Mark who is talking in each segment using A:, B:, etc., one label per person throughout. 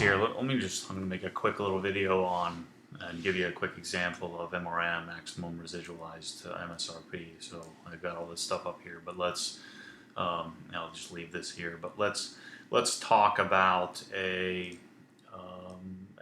A: here. I'm going to make a quick little video on and give you a quick example of MRM, maximum residualized MSRP. So I've got all this stuff up here, but I'll just leave this here. But let's talk about and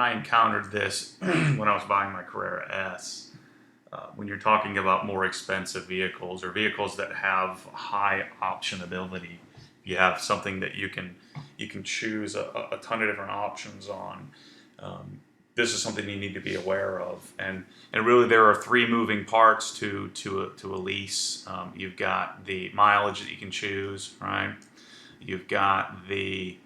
A: I encountered this when I was buying my Carrera S. When you're talking about more expensive vehicles or vehicles that have high optionability, you have something that you can choose a ton of different options on. This is something you need to be aware of, and really there are three moving parts to a lease. You've got the mileage that you can choose, right? You've got the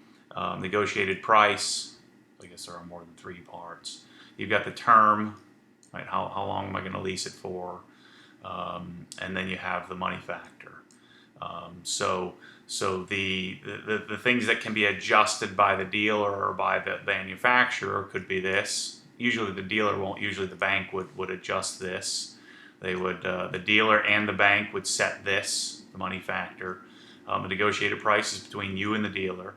A: negotiated price. I guess there are more than three parts. You've got the term, right? How long am I going to lease it for? And then you have the money factor. So the things that can be adjusted by the dealer or by the manufacturer could be this. Usually the dealer won't. Usually the bank would adjust this. They would the dealer and the bank would set this, the money factor. The negotiated price is between you and the dealer,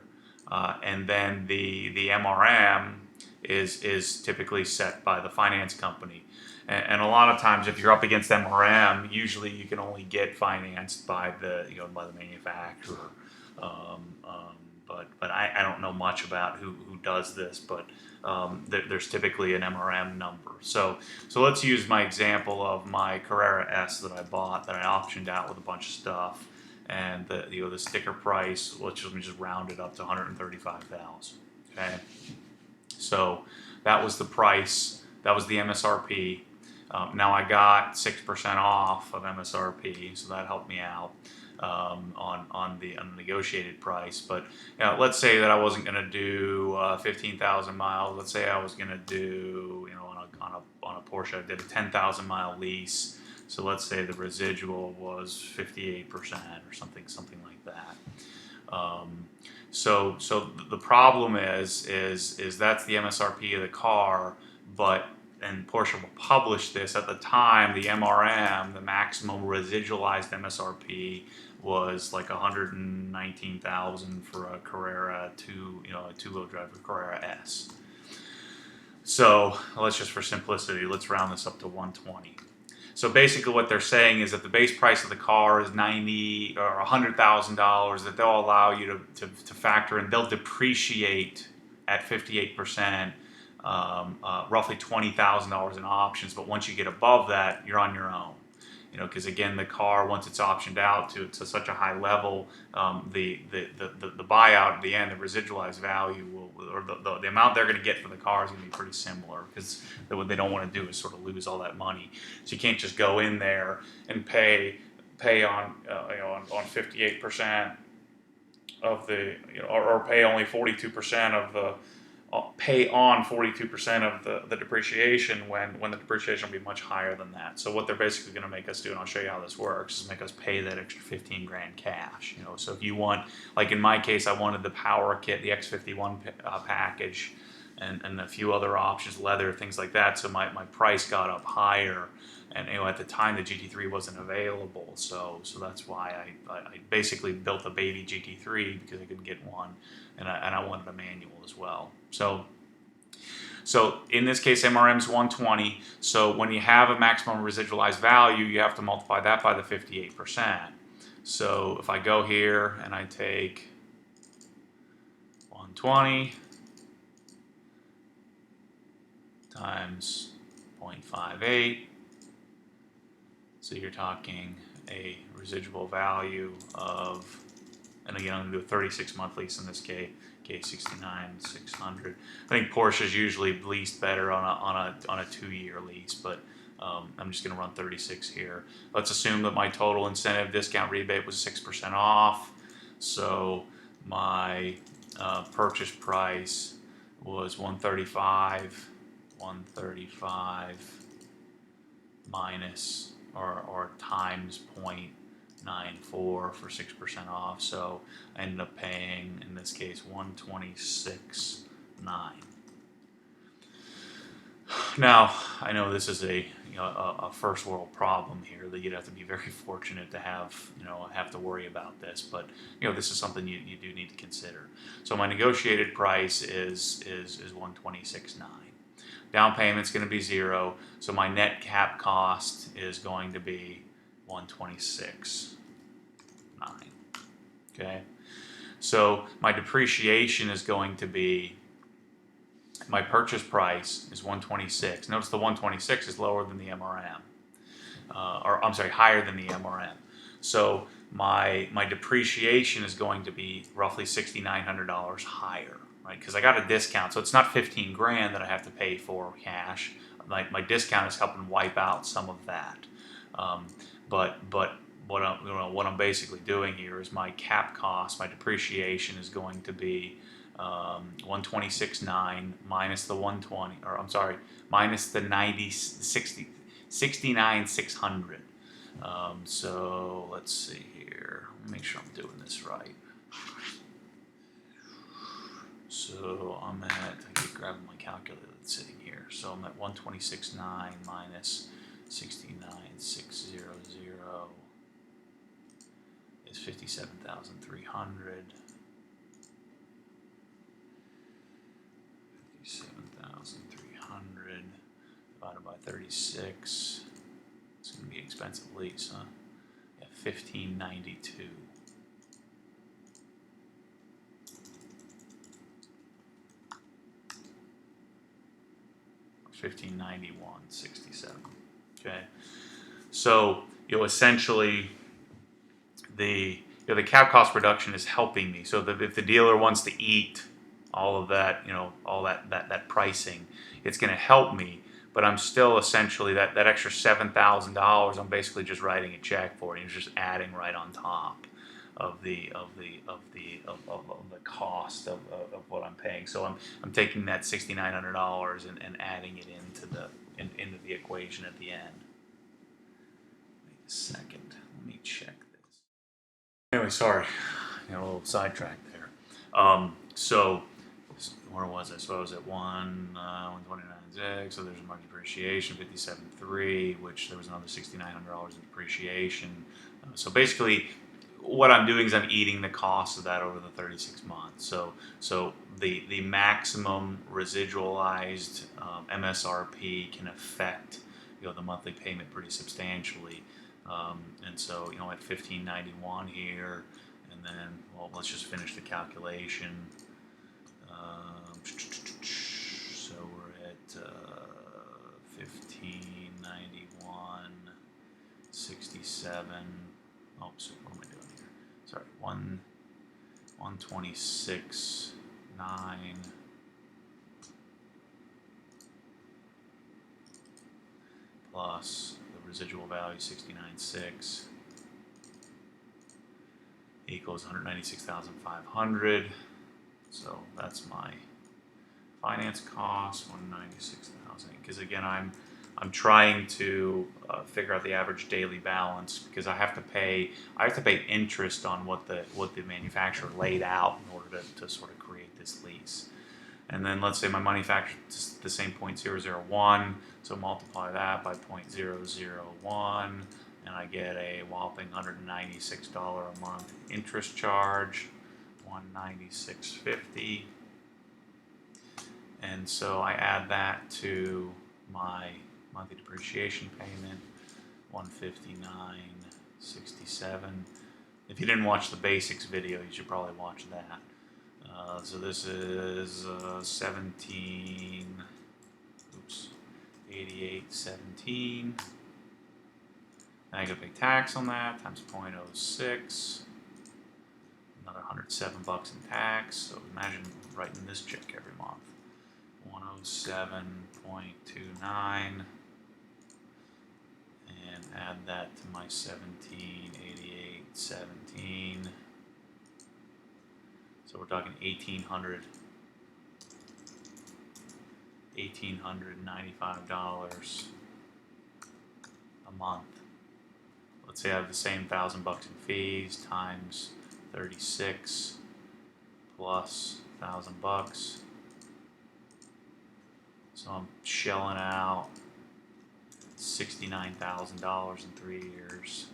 A: and then the MRM is typically set by the finance company. And a lot of times, if you're up against MRM, usually you can only get financed by the manufacturer. But I don't know much about who does this, but there's typically an MRM number. So let's use my example of my Carrera S that I bought, that I optioned out with a bunch of stuff, and the sticker price. Let me just round it up to $135,000. Okay, so that was the price. That was the MSRP. Now I got 6% off of MSRP, so that helped me out on the negotiated price. But let's say that I wasn't going to do 15,000 miles. Let's say I was going to do, on a Porsche, I did a 10,000 mile lease. So let's say the residual was 58% or something like that. So the problem is that's the MSRP of the car, and Porsche will publish this at the time. The MRM, the maximum residualized MSRP, was like $119,000 for a Carrera a two-wheel drive Carrera S. So let's just, for simplicity, let's round this up to 120. So basically, what they're saying is that the base price of the car is $90,000 or $100,000. That they'll allow you to factor in. They'll depreciate at 58%. Roughly $20,000 in options, but once you get above that, you're on your own. Because again, the car, once it's optioned out to such a high level, the buyout at the end, the residualized value or the amount they're going to get for the car is going to be pretty similar, because what they don't want to do is sort of lose all that money. So you can't just go in there and pay on 58% of the or pay only 42% of the. Pay on 42% of the depreciation when the depreciation will be much higher than that. So what they're basically going to make us do, and I'll show you how this works, is make us pay that extra 15 grand cash. So if you want, like in my case, I wanted the power kit, the X51 package, and a few other options, leather, things like that. So my price got up higher, and at the time the GT3 wasn't available. So that's why I basically built a baby GT3, because I couldn't get one, and I wanted a manual as well. So in this case, MRM is 120. So when you have a maximum residualized value, you have to multiply that by the 58%. So if I go here and I take 120 times 0.58, so you're talking a residual value of, and again, I'm going to do a 36-month lease in this case, 69,600. I think Porsche's usually leased better on a 2-year lease, but I'm just going to run 36 here. Let's assume that my total incentive discount rebate was 6% off. So my purchase price was 135 minus or times 0.94 for 6% off. So I ended up paying, in this case, 126.9. Now, I know this is a first world problem here that you'd have to be very fortunate to have to worry about this, but this is something you do need to consider. So my negotiated price is 126.9. Down payment's going to be 0, so my net cap cost is going to be 126.9. Okay, so my depreciation is going to be, my purchase price is 126. Notice the 126 is lower than the MRM, or I'm sorry, higher than the MRM. So my depreciation is going to be roughly $6,900 higher, right? Because I got a discount, so it's not 15 grand that I have to pay for cash. My discount is helping wipe out some of that. But what I'm basically doing here is my cap cost, my depreciation is going to be 126.9 minus the 120, or I'm sorry, minus the 69,600. So let's see here. Let me make sure I'm doing this right. So I'm at, I keep grabbing my calculator that's sitting here. So I'm at 126.9 minus 69,600 is 57,300. 57,300 divided by 36. It's going to be expensive lease, huh? Yeah, 1592. Or 1591.67. Okay, so essentially the the cap cost reduction is helping me. So that if the dealer wants to eat all of that, all that pricing, it's going to help me. But I'm still essentially that extra $7,000. I'm basically just writing a check for it. It's just adding right on top of the cost of what I'm paying. So I'm taking that $6,900 and adding it into the equation at the end. Wait a second. Let me check this. Anyway, sorry, a little sidetracked there. So where was I? So I was at 129.6. So there's my depreciation, 57.3, which there was another $6,900 in depreciation. So basically, what I'm doing is I'm eating the cost of that over the 36 months. So the maximum residualized MSRP can affect the monthly payment pretty substantially. And so at 1591 here, and then let's just finish the calculation. So we're at 1591.67. Oh, so what am I doing here? Sorry, 126.9 plus the residual value 69.6 equals 196,500. So that's my finance cost, 196,000. Because again, I'm trying to figure out the average daily balance, because I have to pay interest on what the manufacturer laid out in order to sort of create this lease. And then let's say my money factor is the same 0.001, so multiply that by 0.001, and I get a whopping $196 a month interest charge, $196.50. And so I add that to my monthly depreciation payment, $159.67. If you didn't watch the basics video, you should probably watch that. So this is 88.17. Now I gotta pay tax on that times 0.06. Another $107 in tax. So imagine writing this check every month. 107.29, and add that to my 1788.17. So we're talking $1,895 a month. Let's say I have the same $1,000 in fees times 36 plus $1,000. So I'm shelling out $69,000 in 3 years.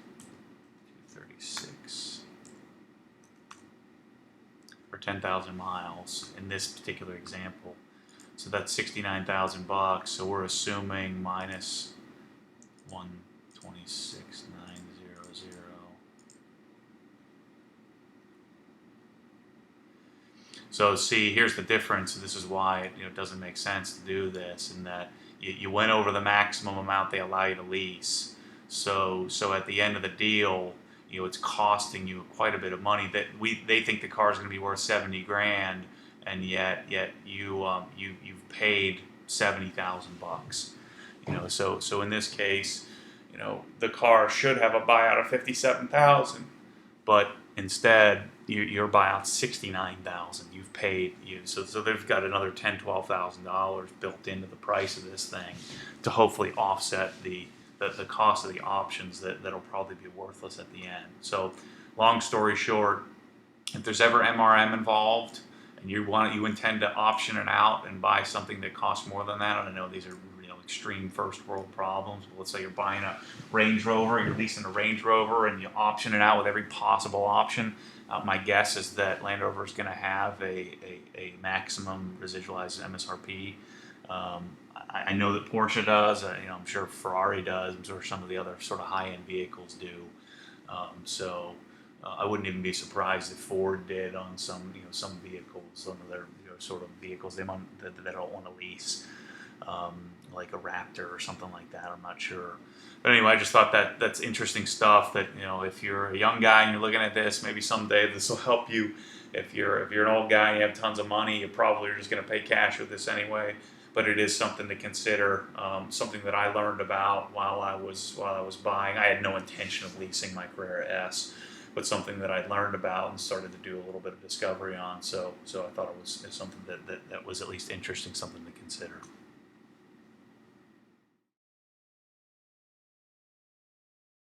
A: 236 for 10,000 miles in this particular example. So that's 69,000 bucks. So we're assuming minus 126,900. So see, here's the difference. This is why it doesn't make sense to do this, in that you went over the maximum amount they allow you to lease. So at the end of the deal, it's costing you quite a bit of money. That they think the car is going to be worth 70 grand, and yet you've paid 70,000 bucks. So in this case, the car should have a buyout of 57,000, but instead your buyout 69,000. You've paid so they've got another $10,000-$12,000 built into the price of this thing to hopefully offset the cost of the options that'll probably be worthless at the end. So long story short, if there's ever MRM involved and you intend to option it out and buy something that costs more than that, and I know these are extreme first world problems, but let's say you're buying a Range Rover, you're leasing a Range Rover, and you option it out with every possible option. My guess is that Land Rover is going to have a maximum residualized MSRP. I know that Porsche does. I'm sure Ferrari does. I'm sure some of the other sort of high-end vehicles do. I wouldn't even be surprised if Ford did on some vehicles, some of their sort of vehicles that don't want to lease. Like a Raptor or something like that. I'm not sure. But anyway, I just thought that's interesting stuff. That if you're a young guy and you're looking at this, maybe someday this will help you. If you're an old guy and you have tons of money, you probably are just going to pay cash with this anyway. But it is something to consider. Something that I learned about while I was buying. I had no intention of leasing my Carrera S, but something that I learned about and started to do a little bit of discovery on. So I thought it was something that was at least interesting, something to consider.